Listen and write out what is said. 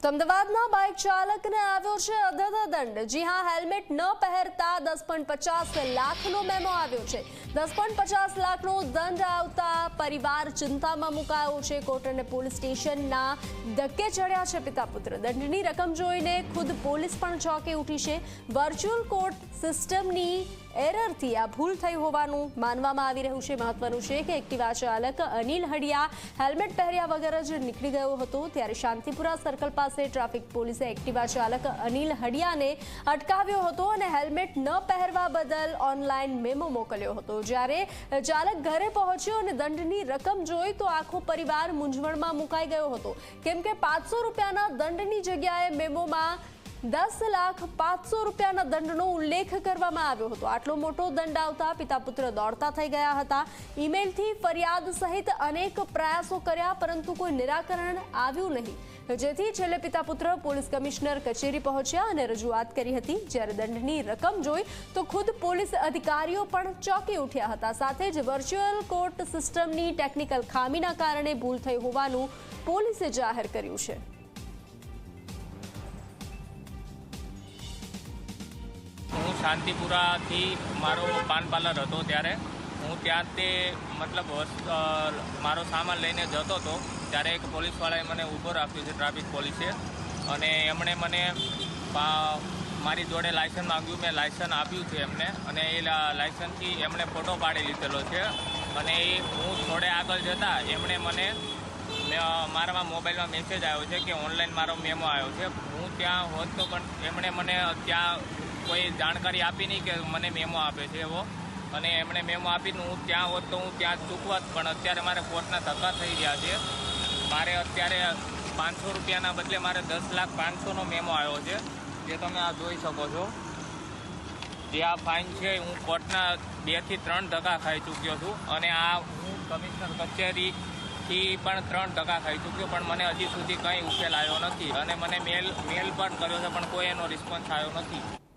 અમદાવાદના બાઇક ચાલકને આવ્યો છે અધધ દંડ। જી હા, હેલ્મેટ ન પહેરતા 10.50 લાખનો મેમો આવ્યો છે। 10.50 લાખનો દંડ આવતા પરિવાર ચિંતામાં મુકાયો છે। કોર્ટ અને પોલીસ સ્ટેશનના ધક્કે ચડ્યા છે પિતા પુત્ર। દંડની રકમ જોઈને ખુદ પોલીસ પણ ચોંકી ઉઠી છે। વર્ચ્યુઅલ કોર્ટ સિસ્ટમની એરરથી આ ભૂલ થઈ હોવાનું માનવામાં આવી રહ્યું છે। મહત્વનું છે કે એક્ટિવા ચાલક અનિલ હડિયા હેલ્મેટ પહેર્યા વગર જ નીકળી ગયો હતો, ત્યારે શાંતિપુરા સર્કલ પાસે ટ્રાફિક પોલીસે એક્ટિવા ચાલક અનિલ હડિયાને અટકાવ્યો હતો અને હેલ્મેટ ન પહેરવા બદલ ઓનલાઈન મેમો મોકલ્યો હતો। જ્યારે ચાલક ઘરે પહોંચ્યો અને દંડની રકમ જોઈ તો આખો પરિવાર મૂંઝવણમાં મુકાઈ ગયો હતો, કેમ કે 500 રૂપિયાના દંડની જગ્યાએ મેમોમાં 10,05,000 રૂપિયાના દંડનો ઉલ્લેખ કરવામાં આવ્યો હતો। આટલો મોટો દંડ આવતા પિતા પુત્ર દોડતા થઈ ગયા હતા। ઈમેલથી ફરિયાદ સહિત અનેક પ્રયાસો કર્યા, પરંતુ કોઈ નિરાકરણ આવ્યું નહીં, જેથી છેલ્લે પિતા પુત્ર પોલીસ કમિશનર કચેરી પહોંચ્યા અને રજૂઆત કરી હતી। જ્યારે દંડની રકમ જોઈ તો ખુદ પોલીસ અધિકારીઓ પણ ચોંકી ઉઠ્યા હતા। સાથે જ વર્ચ્યુઅલ કોર્ટ સિસ્ટમની ટેકનિકલ ખામીના કારણે ભૂલ થઈ હોવાનું પોલીસે જાહેર કર્યું છે। હું શાંતિપુરાથી મારો પાન પાર્લર હતો, ત્યારે હું ત્યાં તે મતલબ મારો સામાન લઈને જતો હતો, ત્યારે એક પોલીસવાળાએ મને ઊભો રાખ્યો છે, ટ્રાફિક પોલીસે, અને એમણે મને મારી જોડે લાયસન્સ માંગ્યું। મેં લાયસન્સ આપ્યું છે એમને, અને એ લાયસન્સથી એમણે ફોટો પાડી લીધેલો છે। અને એ હું થોડે આગળ જતાં એમણે મને મારા મોબાઈલમાં મેસેજ આવ્યો છે કે ઓનલાઈન મારો મેમો આવ્યો છે। હું ત્યાં હોત તો પણ એમણે મને ત્યાં કોઈ જાણકારી આપી નહીં કે મને મેમો આપે છે એવો, અને એમણે મેમો આપીને હું ત્યાં હોત તો હું ત્યાં ચૂકવત, પણ અત્યારે મારે કોર્ટના ધક્કા થઈ રહ્યા છે। મારે અત્યારે 500 રૂપિયાના બદલે મારે 10,05,000નો મેમો આવ્યો છે, જે તમે આ જોઈ શકો છો। જે આ ફાઇન છે, હું કોર્ટના 2 થી 3 ધક્કા ખાઈ ચૂક્યો છું, અને આ હું કમિશનર કચેરીથી પણ 3 ધક્કા ખાઈ ચૂક્યો, પણ મને હજી સુધી કંઈ ઉકેલ આવ્યો નથી, અને મને મેલ પણ કર્યો છે, પણ કોઈ એનો રિસ્પોન્સ આવ્યો નથી।